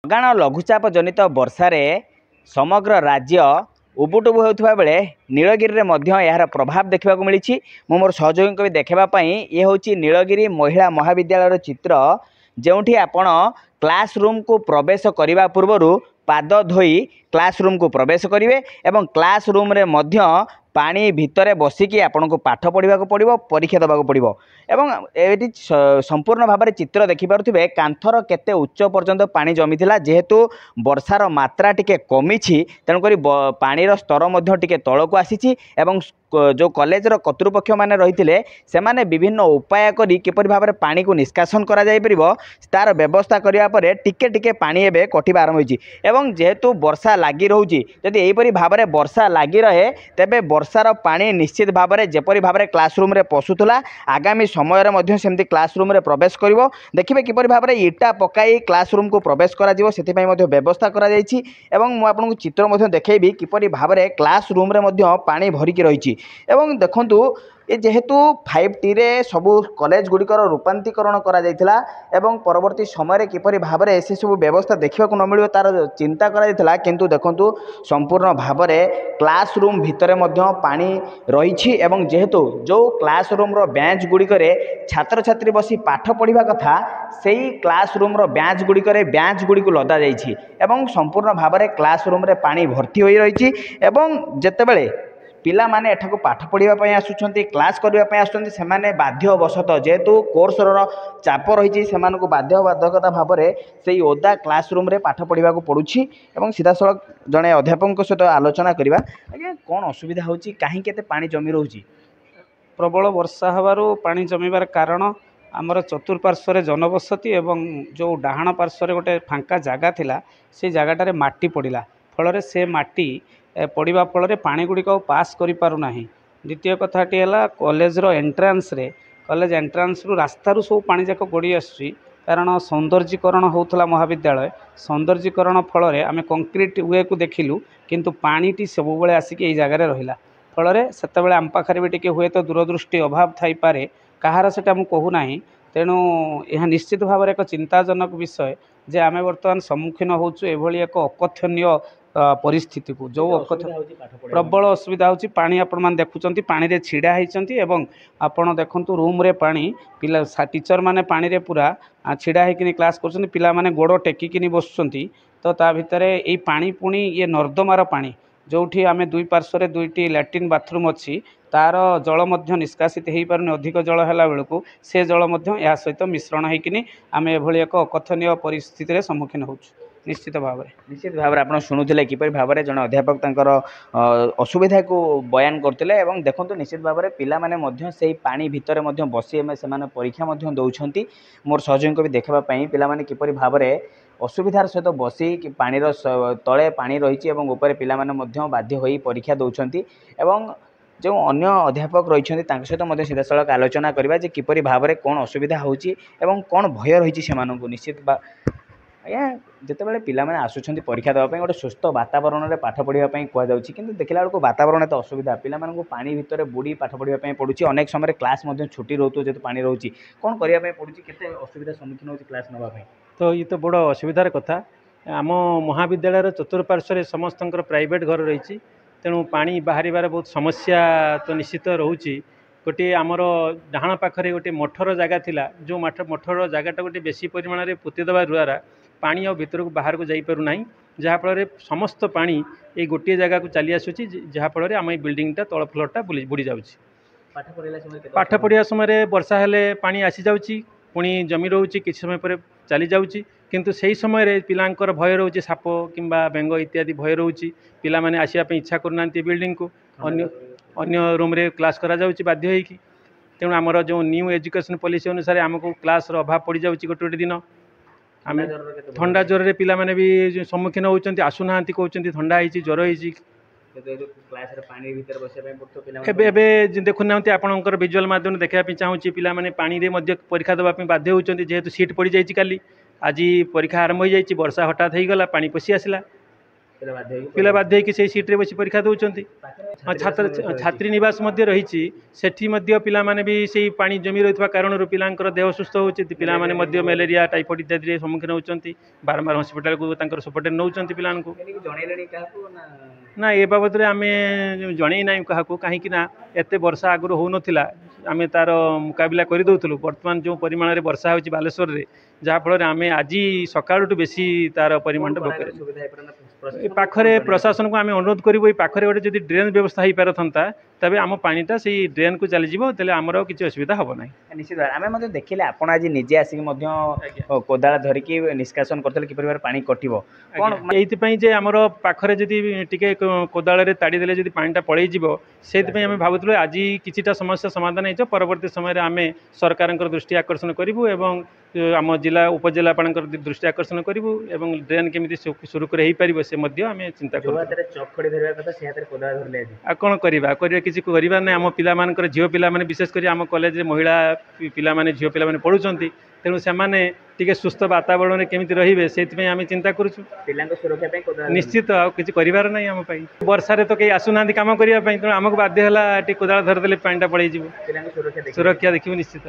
ଲଗାଣ ଲଘୁଚାପ ଜନିତ ବର୍ଷାରେ ସମଗ୍ର ରାଜ୍ୟ ଉବୁଟୁବୁ ହେଉଥିବା ବେଲେ ନୀଳଗିରିରେ ମଧ୍ୟ ଏହାର ପ୍ରଭାବ ଦେଖିବାକୁ ମିଳିଛି। ମୁଁ ମୋର ସହଯୋଗୀଙ୍କୁ ବି ଦେଖାଇବା ପାଇଁ ଇଏ ହେଉଛି ନୀଳଗିରି ମହିଳା ମହାବିଦ୍ୟାଳୟର ଚିତ୍ର, ଯେଉଁଠି ଆପଣ କ୍ଲାସ ରୁମ୍କୁ ପ୍ରବେଶ କରିବା ପୂର୍ବରୁ ପାଦ ଧୋଇ କ୍ଲାସ ରୁମ୍କୁ ପ୍ରବେଶ କରିବେ ଏବଂ କ୍ଲାସ ରୁମ୍ରେ ମଧ୍ୟ ପାଣି ଭିତରେ ବସିକି ଆପଣଙ୍କୁ ପାଠ ପଢ଼ିବାକୁ ପଡ଼ିବ, ପରୀକ୍ଷା ଦେବାକୁ ପଡ଼ିବ। ଏବଂ ଏଠି ସମ୍पूर्ण ଭାବରେ चित्र देखिपे कांथर केते उच्च पर्यंत पानी जमीला, जेहेतु वर्षार मात्रा टिके कमी, तेणुक पानीर स्तर टिके तलक आसी जो कॉलेज कर्तृपक्ष मैंने रही से माने विभिन्न उपाय करी किपरि भाव में पानी को निष्कासन करा जाय परिबो तार व्यवस्था करिया परे टिके टिके पानी एबे कटिबा आरंभ होइछि। एवं जेहेतु वर्षा लागी रहुछि, जदि एहिपरि भाव में वर्षा लागी रहे तेबे वर्षार पानी निश्चित भाव में जेपरि भाव में क्लासरूम रे पशुला आगामी समय रे मध्य सेमति क्लासरूम रे प्रवेश करिवो। देखिबे किपरि भाव में इटा पकाई क्लासरूम को प्रवेश करा जिवो, सेति मध्य व्यवस्था करा जायछि। एवं मु आपनको चित्र मध्य देखैबी किपरि भाव में क्लासरूम रे मध्य पानी भरिकी रहिछि। एवं देखंतु ये जेहेतु 5T रे सबु कॉलेज गुड़िकर रूपांतरीकरण करा जायतिला एवं परवर्ती समय किपरि भाव में से सब व्यवस्था देखा न मिलियो तार चिंता करा जायतिला, किंतु देखंतु संपूर्ण भाव में क्लासरूम भितर मध्य पानी रही। एवं जेहेतु जो क्लासरूम रो बेंच गुड़िकरे छात्र छात्री बसी पाठ पढ़िबा कथा सेही क्लासरूम रो बेंच गुड़िक लदा जायछि एवं संपूर्ण भाव में क्लासरूम रे पानी भर्ती होई रही। एवं जेतेबेले पिला माने एठाकु पाठ पढ़ाई आसुचंती क्लास करने आसुचंती सेमाने बाध्यवशतः जेहेतु कोर्सर चाप रही से बाध्यबाधकता भाव में से ओदा क्लासरूम रे पाठ पढ़ा पड़ुछि। एवं सीधासलख जड़े अध्यापक सहित आलोचना करवा, आज्ञा कौन असुविधा होची, कहीं केते पानी जमी रहुची? प्रबल वर्षा हबारु पानी जमीबार कारण आमर चतुर्पार्श्व जनबसती एवं जो डाहाण पार्श्व गोटे फांका जगह थिला से जगह माटी पड़ा फल से माटी पड़ा फल पानी गुड़िक पास कर पारना। द्वितीय कथाटी है कॉलेजर एंट्रांस रे कॉलेज एंट्रांस रु रास्तारू सब पानी जाक गड़ी आसुची, कारण सौंदर्यीकरण होता महाविद्यालय सौंदर्यीकरण फल आम कंक्रीट वे को देखिलु, किंतु पानीटी सब बेले आसिक यही जगार रहा फल से आम पाखे भी टी हुए तो दूरदृष्टि अभाव थाईपे कहार से कहूना। तेणु यह निश्चित भाव में एक चिंताजनक विषय जे आम बर्तमान सम्मुखीन होचु एभली एक अकथनीय परिस्थिति को, जो प्रबल असुविधा होची। पानी आपण मान देखुचंती पानी रे छिड़ा होइचंती एवं आपण देखंतु रूम रे पानी पिला टीचर माने पानी रे पूरा छिड़ा होइकिनी क्लास करछंती, पिला माने गोड़ टेकिकिनी बसुचंती। तो ता भितरे एई पानी पुणी ये नर्दमार पानी जोठी आमे दुई पार्श्व दुईटी लैट्रिन बाथरूम अच्छी तार जल मध्य निष्कासित हो पारुनी, अधिक जल है बेलू से जल या सहित मिश्रण होकिनी आम एभली एक अकथनीय परिस्थिति सम्मुखीन होचु। निश्चित भाव में आप शुणुले किपर भाव में जड़े अध्यापक तांकर असुविधा को बयान करते एवं देखो निश्चित भाव में पिला माने से पानी भितर बसी से परीक्षा दौरान मोर सहयोगी भी देखापी पिला किपर भाव में असुविधार सहित बसी पानी तले पानी रही ऊपर पिला बाध्य हो परीक्षा दौरान एवं जो अन्य अध्यापक रही सहित सीधासलख आलोचना करवा जे किपरि भाव में कौन असुविधा होची एवं कौन भय रही से निश्चित आज्ञा जितेबाला पिलाने आसुँच परीक्षा देवाई गोटे सुस्थ वातावरण में पाठ पढ़ाई कहुच्छी, कितु देखला बेलू वातावरण एत असुविधा पिला पानी भितर बुड़ी पाठ पढ़ाई पड़ुची। अनेक समय क्लास छुट्टी रोक जेहतु पानी रोचे कौन करने पड़ुची, केते असुविधा सम्मुखीन होती क्लास नापी? तो ये तो बड़ असुविधार कथा। आम महाविद्यालय चतुर्पार्श्व समस्त प्राइवेट घर रही, तेणु पानी बाहर बहुत समस्या तो निश्चित रोचे। गोटे आमर डाहाण पाखे गोटे मठर जगह थिला, जो मठर जगहटा गोटे बेसी परिमाण में पोतीदेवा द्वारा पानी भीतर को बाहर को जापरूना, जहाँफल समस्त पानी ये गोटे जगह को चली आसूँ, जहाँफल आम बिल्डिंगटा तल फ्लोरटा बुड़ी जाऊँगी। पाठ पढ़ा समय वर्षा हेले पानी आसी जाऊँगी पुणी जमी रोचे किसी समय पर चली जाऊँगी, किंतु सही समय पिलांकर भय रोचे साप किंबा बेंग इत्यादि भय रोचे, पिला माने आसिया इच्छा करना बिल्डिंग को अन्य रूम रे क्लास करा जाऊँगी बाध्य होइकी। तेणु आमर जो न्यू एजुकेशन पॉलिसी अनुसार आमको क्लास अभाव पड़ जाऊँगी गोटे गोटे दिन आम ठंडा ज्वर पिला माने भी सम्मुखीन होती आसुना कहते ठंडा होती ज्वर होती देखुना आपंकर विजुअल माध्यम देखा चाहूँगी पिला माने पानी रे मध्य परीक्षा देवाई बाध्य होती, जेहेतु सीट पड़ जाए काली आज परीक्षा आरंभ हो जाए वर्षा हठात हो गला पानी पशि आसला ପିଲା ବାଧ୍ୟ ହେଇକି ସେଇ ସିଟ୍ରେ ବସି ପରୀକ୍ଷା ଦେଉଛନ୍ତି। ଛାତ୍ରୀ ନିବାସ ମଧ୍ୟ ରହିଛି, ସେଠି ମଧ୍ୟ ପିଲାମାନେ ବି ସେଇ ପାଣି ଜମି ରହିଥିବା କାରଣରୁ ପିଲାଙ୍କର ଦେହ ସୁସ୍ଥ ହେଉଛି, ପିଲାମାନେ ମଧ୍ୟ ମ୍ୟାଲେରିଆ ଟାଇଫଏଡ୍ ଇତ୍ୟାଦିରେ ସମ୍ମୁଖୀନ ହେଉଛନ୍ତି, ବାରମ୍ବାର ହସ୍ପିଟାଲକୁ ତାଙ୍କର ସପୋର୍ଟରେ ନେଉଛନ୍ତି ପିଲାମାନଙ୍କୁ। ନା ଏ ବାବଦରେ ଆମେ ଜଣେଇ ନାହିଁ କାହାକୁ, କାହିଁକି ନା ଏତେ ବର୍ଷା ଆଗରୁ ହେଉନଥିଲା, ଆମେ ତାର ମୁକାବିଲା କରିଦେଉଥିଲୁ। ବର୍ତ୍ତମାନ ଯେଉଁ ପରିମାଣରେ ବର୍ଷା ହେଉଛି ବାଲେଶ୍ୱରରେ, ଯାହାଫଳରେ ଆମେ ଆଜି ସକାଳଠୁ ବେଶୀ ତାର ପରିମାଣଟା ଭୋଗରେ। ଏ ପାଖରେ ପ୍ରଶାସନକୁ ଆମେ ଅନୁରୋଧ କରିବୁ, ଏ ପାଖରେ ଗୋଟେ ଯଦି ଡ୍ରେନ୍ ବ୍ୟବସ୍ଥା ହେଇପାରନ୍ତା, ତେବେ ଆମ ପାଣିଟା ସେଇ ଡ୍ରେନ୍କୁ ଚାଲିଯିବ, ତାହେଲେ ଆମର କିଛି ଅସୁବିଧା ହେବ ନାହିଁ। ନିଶ୍ଚିତ ଭାବେ ଆମେ ମଧ୍ୟ ଦେଖିଲେ ଆପଣ ଆଜି ନିଜେ ଆସିକି ମଧ୍ୟ କୋଦାଳ ଧରିକି ନିଷ୍କାସନ କରିଥିଲେ କିପରି ଭାବରେ ପାଣି କଟିବ କ'ଣ ଏଇଥିପାଇଁ ଯେ ଆମର ପାଖରେ ଯଦି ଟିକେ କୋଦାଳରେ ତାଡ଼ି ଦେଲେ ଯଦି ପାଣିଟା ପଳେଇଯିବ, ସେଇଥିପାଇଁ ଆମେ ଭାବୁଥିଲୁ ଆଜି କିଛିଟା ସମସ୍ୟା ସମାଧାନ ହେଇଯିବ। ପରବର୍ତ୍ତୀ ସମୟରେ ଆମେ ସରକାରଙ୍କର ଦୃଷ୍ଟି ଆକର୍ଷଣ କରିବୁ ଏବଂ ଆମ ଜିଲ୍ଲା ଉପଜିଲ୍ଲାପାଳଙ୍କର ଦୃଷ୍ଟି ଆକର୍ଷଣ କରିବୁ ଏବଂ ଡ୍ରେନ୍ କେମିତି ସୁରୁଖୁରୁରେ ହେଇପାରିବ ସେ ମଧ୍ୟ ଆମେ ଚିନ୍ତା କରୁ। ଆଉ କ'ଣ କରିବା କିଛି କରିବା ନାହିଁ। ଆମ ପିଲାମାନଙ୍କର ଝିଅ ପିଲାମାନେ ବିଶେଷ କରି ଆମ କଲେଜରେ ମହିଳା ପିଲାମାନେ ଝିଅ ପିଲାମାନେ ପଢ଼ୁଛନ୍ତି, ତେଣୁ ସେମାନେ ଟିକେ ସୁସ୍ଥ ବାତାବରଣରେ କେମିତି ରହିବେ ସେଇଥିପାଇଁ ଆମେ ଚିନ୍ତା କରୁଛୁ। ପିଲାଙ୍କ ସୁରକ୍ଷା ପାଇଁ ନିଶ୍ଚିତ ଆଉ କିଛି କରିବାର ନାହିଁ ଆମ ପାଇଁ। ବର୍ଷାରେ ତ କେହି ଆସୁନାହାନ୍ତି କାମ କରିବା ପାଇଁ, ତେଣୁ ଆମକୁ ବାଧ୍ୟ ହେଲା ଟିକେ କୋଦାଳ ଧରିଦେଲେ ପାଣିଟା ପଳେଇଯିବ। ସୁରକ୍ଷା ଦେଖିବୁ ନିଶ୍ଚିତ।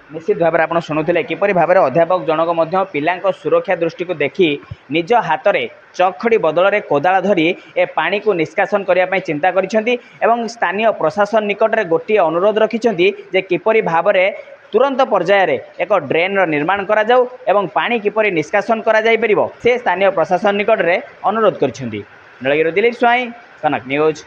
ନିଶ୍ଚିତ ଭାବରେ ଆପଣ ଶୁଣୁଥିଲେ କିପରି ଭାବରେ ଅଧ୍ୟାପକ ଜଣକ ମଧ୍ୟ ପିଲାଙ୍କ ସୁରକ୍ଷା ଦୃଷ୍ଟିକୁ ଦେଖି ନିଜ ହାତରେ ଚକଖଡ଼ି ବଦଳରେ କୋଦାଳ ଧରି ଏ ପାଣିକୁ ନିଷ୍କାସନ କରିବା ପାଇଁ ଚିନ୍ତା କରିଛନ୍ତି ଏବଂ ସ୍ଥାନୀୟ ପ୍ରଶାସନ ନିକଟରେ ଗୋଟିଏ ଅନୁରୋଧ ରଖିଛନ୍ତି ଯେ କିପରି ଭାବରେ ତୁରନ୍ତ ପର୍ଯ୍ୟାୟରେ ଏକ ଡ୍ରେନ୍ର ନିର୍ମାଣ କରାଯାଉ ଏବଂ ପାଣି କିପରି ନିଷ୍କାସନ କରାଯାଇପାରିବ ସେ ସ୍ଥାନୀୟ ପ୍ରଶାସନ ନିକଟରେ ଅନୁରୋଧ କରିଛନ୍ତି। ନୀଳଗିରିରୁ ଦିଲ୍ଲୀପ ସ୍ୱାଇଁ, କନକ ନ୍ୟୁଜ୍।